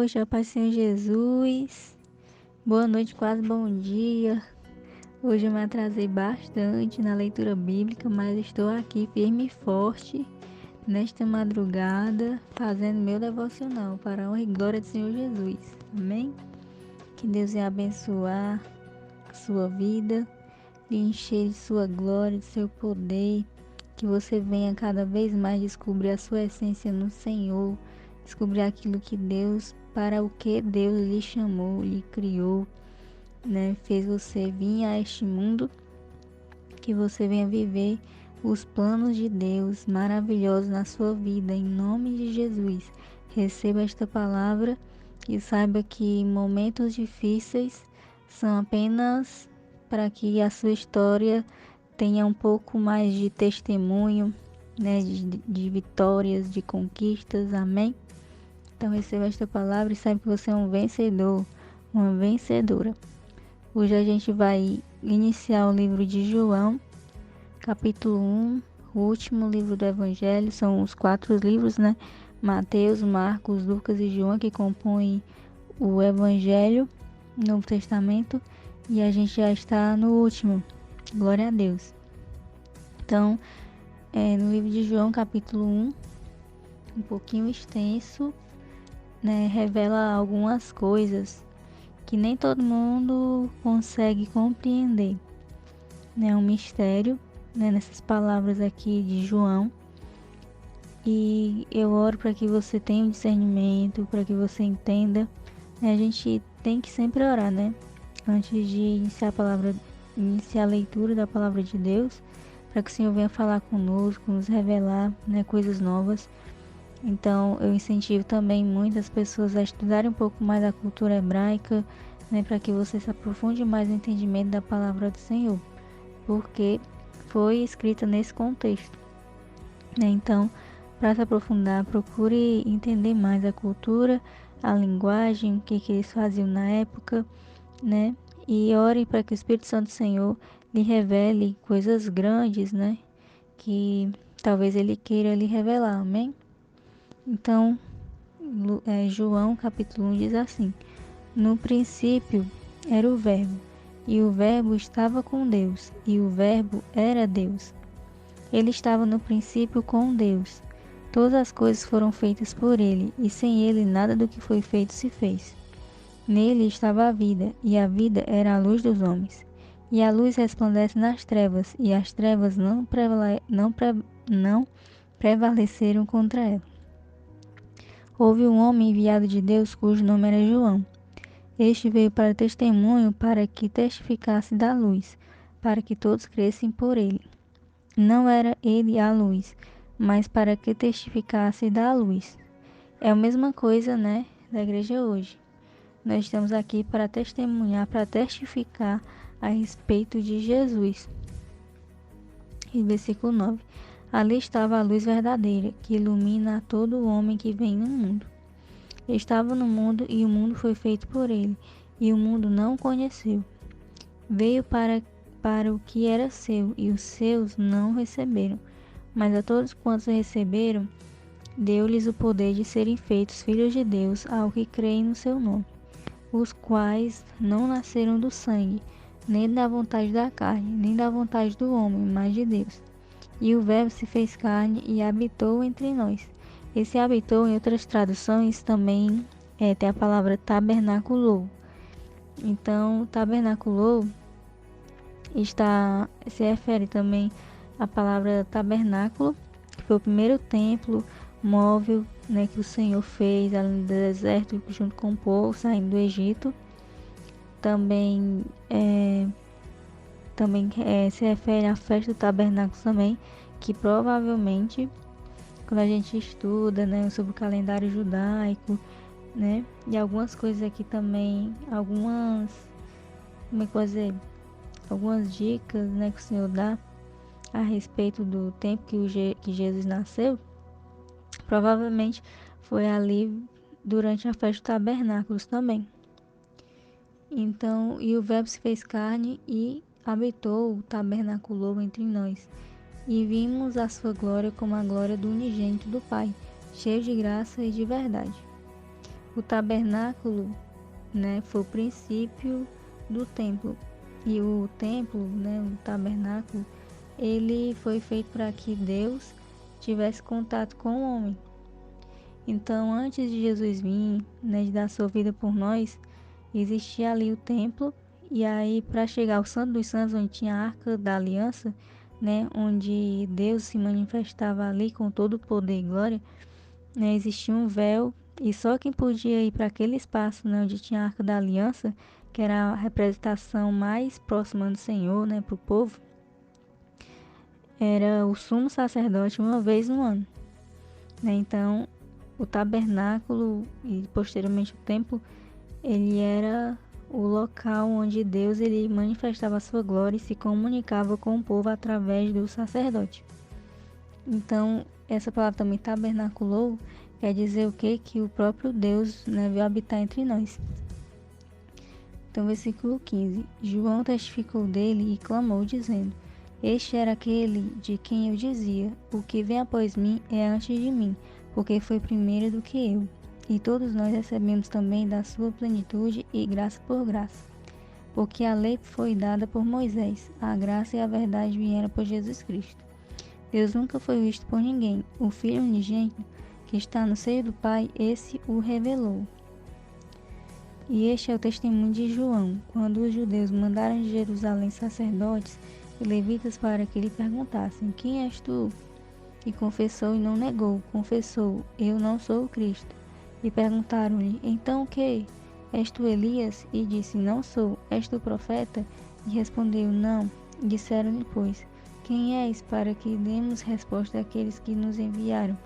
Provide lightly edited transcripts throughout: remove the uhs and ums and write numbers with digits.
noite, a paz do Senhor Jesus. Boa noite, quase bom dia. Hoje eu me atrasei bastante na leitura bíblica, mas estou aqui firme e forte nesta madrugada, fazendo meu devocional para a honra e glória do Senhor Jesus. Amém? Que Deus venha abençoar a sua vida, lhe encher de sua glória, de seu poder, que você venha cada vez mais descobrir a sua essência no Senhor, descobrir aquilo que Deus, para o que Deus lhe chamou, lhe criou, né? Fez você vir a este mundo, que você venha viver os planos de Deus maravilhosos na sua vida, em nome de Jesus. Receba esta palavra e saiba que momentos difíceis são apenas para que a sua história tenha um pouco mais de testemunho, né, de vitórias, de conquistas, amém? Então receba esta palavra e saiba que você é um vencedor, uma vencedora. Hoje a gente vai iniciar o livro de João, capítulo 1, o último livro do Evangelho. São os 4 livros, né? Mateus, Marcos, Lucas e João, que compõem o Evangelho, Novo Testamento. E a gente já está no último. Glória a Deus. Então, no livro de João, capítulo 1, um pouquinho extenso, né, revela algumas coisas que nem todo mundo consegue compreender. É um mistério, né, nessas palavras aqui de João. E eu oro para que você tenha um discernimento, para que você entenda. A gente tem que sempre orar, né? Antes de iniciar a leitura da palavra de Deus, para que o Senhor venha falar conosco, nos revelar, né, coisas novas. Então eu incentivo também muitas pessoas a estudarem um pouco mais a cultura hebraica, né, para que você se aprofunde mais no entendimento da palavra do Senhor, porque foi escrita nesse contexto, né? Então, para se aprofundar, procure entender mais a cultura, a linguagem, o que eles faziam na época, né? E ore para que o Espírito Santo do Senhor lhe revele coisas grandes, né? Que talvez ele queira lhe revelar, amém? Então, João capítulo 1 diz assim: no princípio era o Verbo, e o Verbo estava com Deus, e o Verbo era Deus. Ele estava no princípio com Deus. Todas as coisas foram feitas por ele, e sem ele nada do que foi feito se fez. Nele estava a vida, e a vida era a luz dos homens. E a luz resplandece nas trevas, e as trevas não prevaleceram contra ela. Houve um homem enviado de Deus cujo nome era João. Este veio para testemunho, para que testificasse da luz, para que todos crescem por ele. Não era ele a luz, mas para que testificasse da luz. É a mesma coisa, né, da igreja hoje. Nós estamos aqui para testemunhar, para testificar a respeito de Jesus. E versículo 9. Ali estava a luz verdadeira, que ilumina a todo o homem que vem no mundo. Estava no mundo, e o mundo foi feito por ele, e o mundo não o conheceu. Veio para o que era seu, e os seus não o receberam. Mas a todos quantos o receberam, deu-lhes o poder de serem feitos filhos de Deus, ao que creem no seu nome, os quais não nasceram do sangue, nem da vontade da carne, nem da vontade do homem, mas de Deus. E o Verbo se fez carne e habitou entre nós. Esse habitou, em outras traduções, também tem a palavra tabernaculou. Então, tabernaculou se refere também à palavra tabernáculo, que foi o primeiro templo móvel, né, que o Senhor fez ali no deserto, junto com o povo, saindo do Egito. Também se refere à festa do tabernáculo também, que provavelmente, quando a gente estuda, né, sobre o calendário judaico, né, e algumas coisas aqui também, algumas dicas, né, que o Senhor dá a respeito do tempo que Jesus nasceu, provavelmente foi ali durante a festa do tabernáculos também. Então, e o Verbo se fez carne e habitou, tabernaculou entre nós. E vimos a sua glória como a glória do unigênito do Pai, cheio de graça e de verdade. O tabernáculo, né, foi o princípio do templo. E o templo, né, o tabernáculo, ele foi feito para que Deus tivesse contato com o homem. Então, antes de Jesus vir, né, de dar sua vida por nós, existia ali o templo. E aí, para chegar ao Santo dos Santos, onde tinha a Arca da Aliança, né, onde Deus se manifestava ali com todo o poder e glória, né, existia um véu. E só quem podia ir para aquele espaço, né, onde tinha a Arca da Aliança, que era a representação mais próxima do Senhor, né, para o povo, era o sumo sacerdote uma vez no ano, né? Então, o tabernáculo e posteriormente o templo, ele era o local onde Deus ele manifestava a sua glória e se comunicava com o povo através do sacerdote. Então, essa palavra também tabernaculou quer dizer o quê? Que o próprio Deus, né, veio habitar entre nós. Então, versículo 15. João testificou dele e clamou, dizendo: Este era aquele de quem eu dizia: O que vem após mim é antes de mim, porque foi primeiro do que eu. E todos nós recebemos também da sua plenitude e graça por graça. Porque a lei foi dada por Moisés, a graça e a verdade vieram por Jesus Cristo. Deus nunca foi visto por ninguém. O Filho unigênito, que está no seio do Pai, esse o revelou. E este é o testemunho de João, quando os judeus mandaram de Jerusalém sacerdotes e levitas para que lhe perguntassem: Quem és tu? E confessou e não negou, confessou: Eu não sou o Cristo. E perguntaram-lhe: Então o que? És tu Elias? E disse: Não sou. És tu profeta? E respondeu: Não. Disseram-lhe, pois: Quem és, para que demos resposta àqueles que nos enviaram?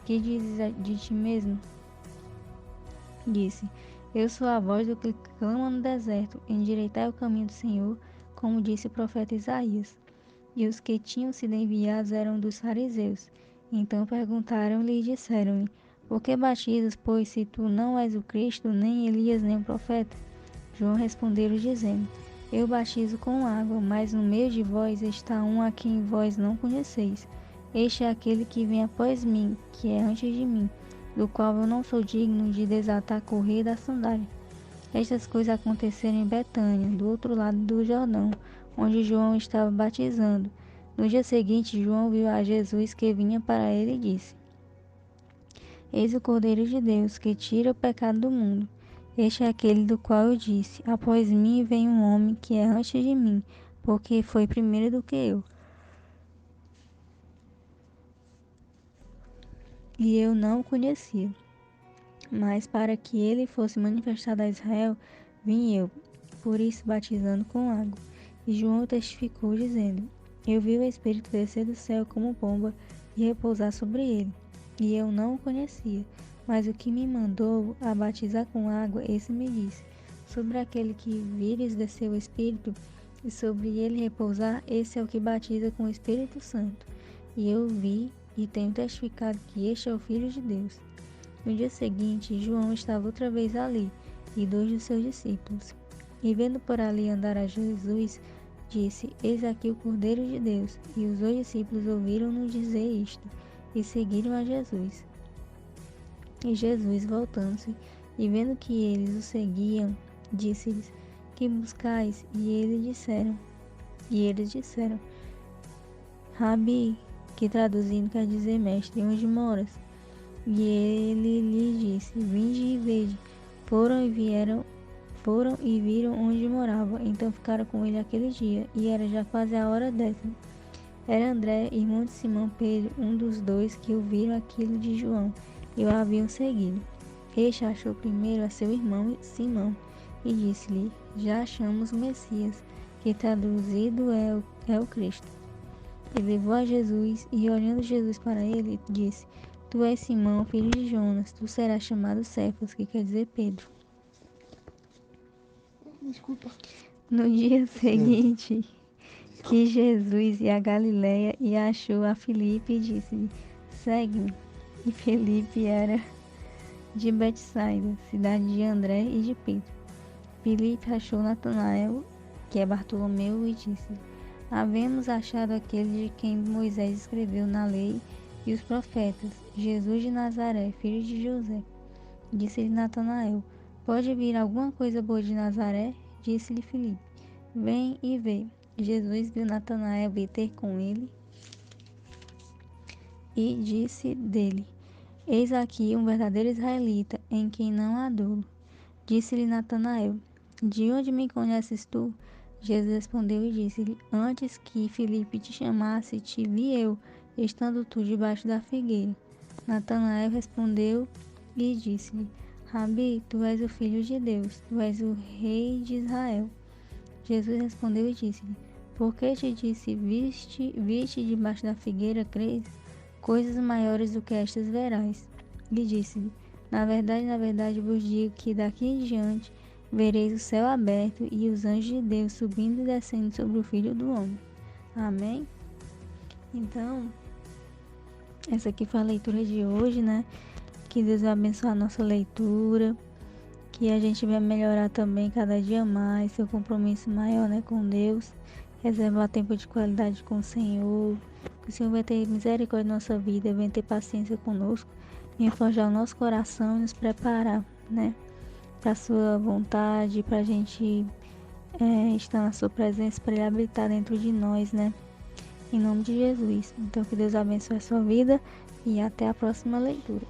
Que dizes de ti mesmo? Disse: Eu sou a voz do que clama no deserto, endireitai o caminho do Senhor, como disse o profeta Isaías. E os que tinham sido enviados eram dos fariseus. Então perguntaram-lhe e disseram-lhe: Por que batizas, pois, se tu não és o Cristo, nem Elias, nem o profeta? João respondeu dizendo: Eu batizo com água, mas no meio de vós está um a quem vós não conheceis. Este é aquele que vem após mim, que é antes de mim, do qual eu não sou digno de desatar a correia da sandália. Estas coisas aconteceram em Betânia, do outro lado do Jordão, onde João estava batizando. No dia seguinte, João viu a Jesus que vinha para ele e disse: Eis o Cordeiro de Deus, que tira o pecado do mundo. Este é aquele do qual eu disse: Após mim vem um homem que é antes de mim, porque foi primeiro do que eu. E eu não o conhecia. Mas para que ele fosse manifestado a Israel, vim eu, por isso batizando com água. E João testificou, dizendo: Eu vi o Espírito descer do céu como pomba e repousar sobre ele. E eu não o conhecia, mas o que me mandou a batizar com água, esse me disse: Sobre aquele que vires descer o Espírito, e sobre ele repousar, esse é o que batiza com o Espírito Santo. E eu vi e tenho testificado que este é o Filho de Deus. No dia seguinte, João estava outra vez ali, e 2 dos seus discípulos. E vendo por ali andar a Jesus, disse: Eis aqui o Cordeiro de Deus. E os 2 discípulos ouviram-no dizer isto, e seguiram a Jesus. E Jesus, voltando-se, e vendo que eles o seguiam, disse-lhes: Que buscais? E eles disseram: Rabi, que traduzindo quer dizer mestre, onde moras? E ele lhe disse: Vinde e vede. Foram e viram onde morava. Então ficaram com ele aquele dia, e era já quase a hora 10ª. Era André, irmão de Simão Pedro, um dos 2 que ouviram aquilo de João e o haviam seguido. Este achou primeiro a seu irmão Simão e disse-lhe: Já achamos o Messias, que traduzido é o Cristo. E levou a Jesus, e olhando Jesus para ele, disse: Tu és Simão, filho de Jonas, tu serás chamado Cefas, que quer dizer Pedro. Desculpa. No dia seguinte, que Jesus ia a Galiléia e achou a Filipe e disse-lhe: Segue-me. E Filipe era de Betsaida, cidade de André e de Pedro. Filipe achou Natanael, que é Bartolomeu, e disse-lhe: Havemos achado aquele de quem Moisés escreveu na lei e os profetas, Jesus de Nazaré, filho de José. Disse-lhe Natanael: Pode vir alguma coisa boa de Nazaré? Disse-lhe Filipe: Vem e vê. Jesus viu Natanael vir ter com ele e disse dele: Eis aqui um verdadeiro israelita, em quem não há dolo. Disse-lhe Natanael: De onde me conheces tu? Jesus respondeu e disse-lhe: Antes que Filipe te chamasse, te vi eu, estando tu debaixo da figueira. Natanael respondeu e disse-lhe: Rabi, tu és o Filho de Deus, tu és o Rei de Israel. Jesus respondeu e disse-lhe: Por que te disse, viste debaixo da figueira, crês? Coisas maiores do que estas verás. E disse-lhe: na verdade vos digo que daqui em diante vereis o céu aberto e os anjos de Deus subindo e descendo sobre o Filho do Homem. Amém? Então, essa aqui foi a leitura de hoje, né? Que Deus vai abençoar a nossa leitura, que a gente vai melhorar também cada dia mais, seu compromisso maior, né, com Deus, reservar tempo de qualidade com o Senhor, que o Senhor vai ter misericórdia da nossa vida, vai ter paciência conosco, e forjar o nosso coração e nos preparar, né, para a sua vontade, para a gente estar na sua presença, para Ele habitar dentro de nós, né, em nome de Jesus. Então, que Deus abençoe a sua vida e até a próxima leitura.